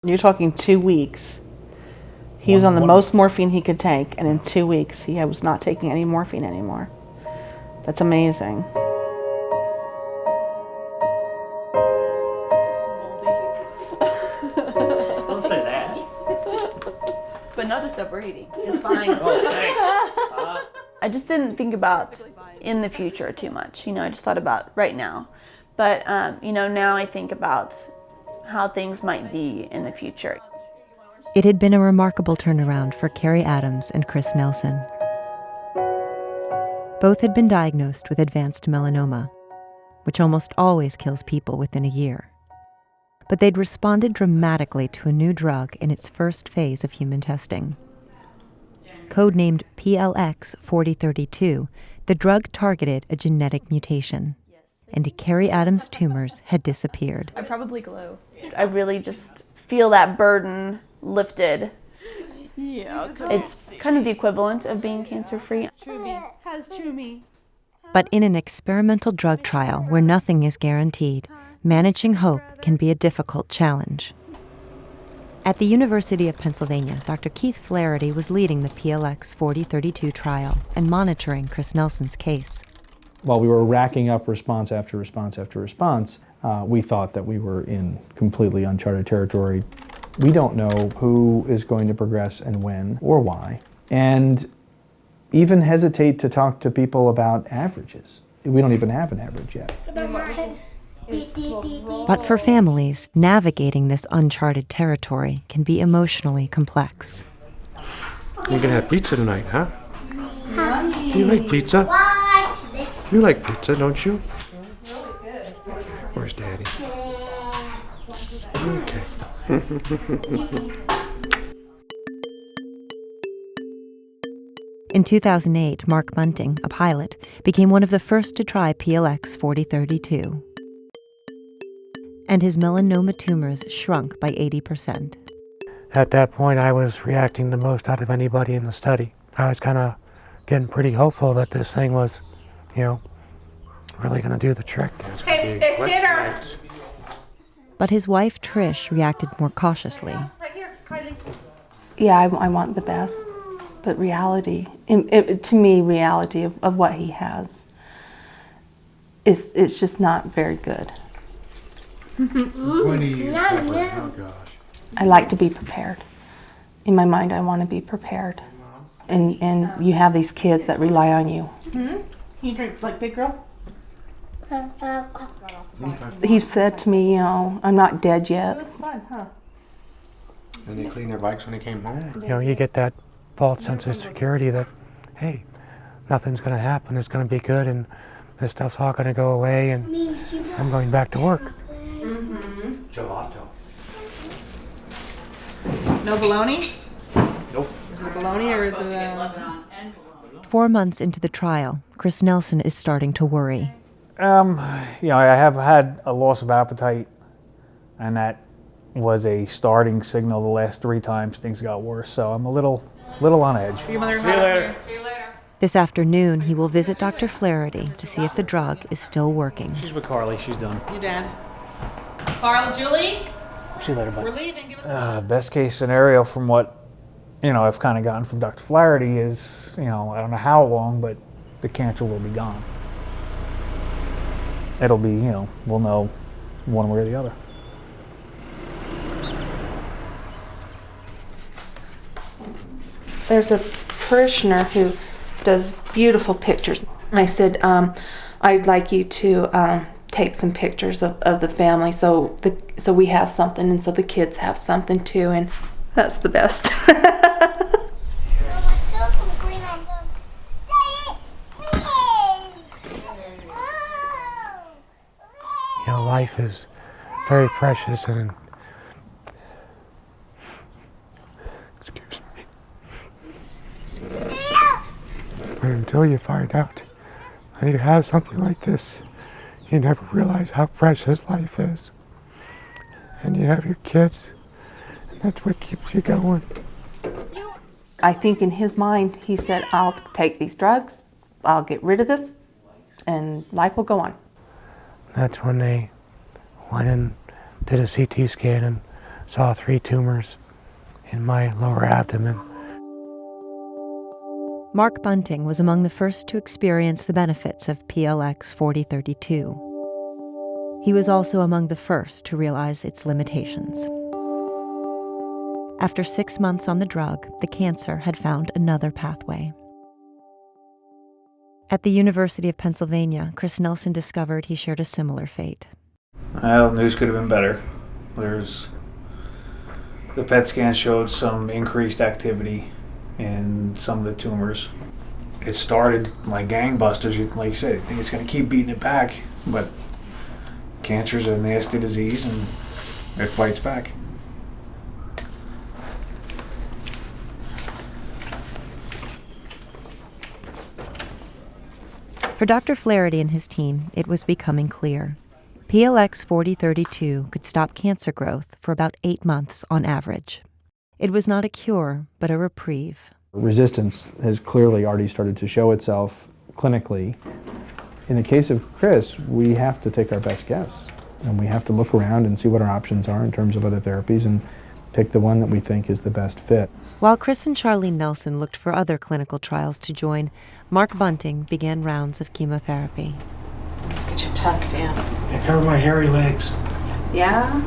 You're talking 2 weeks. He was on the most morphine he could take, and in 2 weeks he was not taking any morphine anymore. That's amazing. Don't say that. But not the stuff we're eating. It's fine. Oh, thanks. I just didn't think about in the future too much. I just thought about right now. But, now I think about how things might be in the future. It had been a remarkable turnaround for Carrie Adams and Chris Nelson. Both had been diagnosed with advanced melanoma, which almost always kills people within a year. But they'd responded dramatically to a new drug in its first phase of human testing. Codenamed PLX 4032, the drug targeted a genetic mutation, and Carrie Adams' tumors had disappeared. I probably glow. I really just feel that burden lifted. Yeah, It's kind of the equivalent of being cancer-free. But in an experimental drug trial where nothing is guaranteed, managing hope can be a difficult challenge. At the University of Pennsylvania, Dr. Keith Flaherty was leading the PLX 4032 trial and monitoring Chris Nelson's case. While we were racking up response after response after response, we thought that we were in completely uncharted territory. We don't know who is going to progress and when or why, and even hesitate to talk to people about averages. We don't even have an average yet. But for families, navigating this uncharted territory can be emotionally complex. We're gonna have pizza tonight, huh? Do you like pizza? You like pizza, don't you? Where's Daddy? Okay. In 2008, Mark Bunting, a pilot, became one of the first to try PLX 4032. And his melanoma tumors shrunk by 80%. At that point, I was reacting the most out of anybody in the study. I was kind of getting pretty hopeful that this thing was, really going to do the trick. Hey, there's dinner. But his wife, Trish, reacted more cautiously. Right here, Kylie. Yeah, I want the best, but reality, to me, reality of what he has, it's just not very good. 20 years recovery. Oh gosh. I like to be prepared. In my mind, I want to be prepared. And you have these kids that rely on you. Can you drink like big girl? He said to me, I'm not dead yet. It was fun, huh? And they cleaned their bikes when they came home. You get that false sense of security that, hey, nothing's going to happen, it's going to be good, and this stuff's all going to go away, and I'm going back to work. Gelato. No bologna? Nope. Is it a bologna or is it a... 4 months into the trial, Chris Nelson is starting to worry. I have had a loss of appetite, and that was a starting signal the last 3 times things got worse, so I'm a little on edge. Your mother See you later. This afternoon, he will visit Dr. Flaherty to see if the drug is still working. She's with Carly. She's done. Your dad. Carl, Julie? See you later, bud. We're leaving. Give us Best case scenario from what, I've kind of gotten from Dr. Flaherty is, I don't know how long, but the cancer will be gone. It'll be, we'll know one way or the other. There's a parishioner who does beautiful pictures. I said, I'd like you to take some pictures of the family so we have something and so the kids have something too, and that's the best. Life is very precious, and excuse me. But until you find out that you have something like this, you never realize how precious life is. And you have your kids, and that's what keeps you going. I think in his mind, he said, I'll take these drugs, I'll get rid of this, and life will go on. That's when they went and did a CT scan and saw 3 tumors in my lower abdomen. Mark Bunting was among the first to experience the benefits of PLX 4032. He was also among the first to realize its limitations. After 6 months on the drug, the cancer had found another pathway. At the University of Pennsylvania, Chris Nelson discovered he shared a similar fate. Well, news could have been better. The PET scan showed some increased activity in some of the tumors. It started like gangbusters, like you said. I think it's going to keep beating it back, but cancer's a nasty disease and it fights back. For Dr. Flaherty and his team, it was becoming clear. PLX 4032 could stop cancer growth for about 8 months on average. It was not a cure, but a reprieve. Resistance has clearly already started to show itself clinically. In the case of Chris, we have to take our best guess, and we have to look around and see what our options are in terms of other therapies and pick the one that we think is the best fit. While Chris and Charlene Nelson looked for other clinical trials to join, Mark Bunting began rounds of chemotherapy. Let's get you tucked in. They cover my hairy legs. Yeah?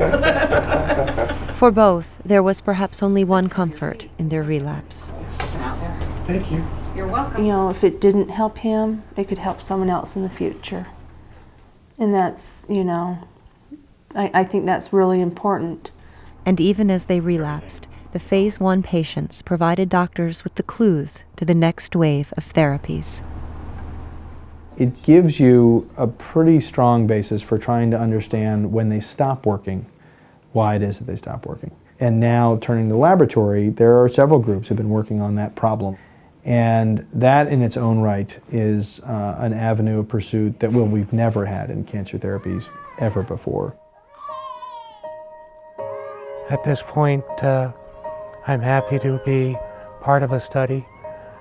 For both, there was perhaps only one comfort in their relapse. Out there. Thank you. You're welcome. You know, if it didn't help him, it could help someone else in the future. And that's, you know, I think that's really important. And even as they relapsed, the Phase 1 patients provided doctors with the clues to the next wave of therapies. It gives you a pretty strong basis for trying to understand when they stop working, why it is that they stop working. And now, turning to the laboratory, there are several groups who have been working on that problem. And that in its own right is an avenue of pursuit that we've never had in cancer therapies ever before. At this point, I'm happy to be part of a study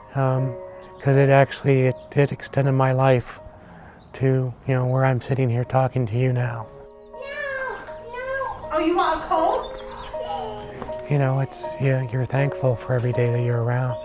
because it extended my life to, you know, where I'm sitting here talking to you now. Oh, you want a comb? You know, you're thankful for every day that you're around.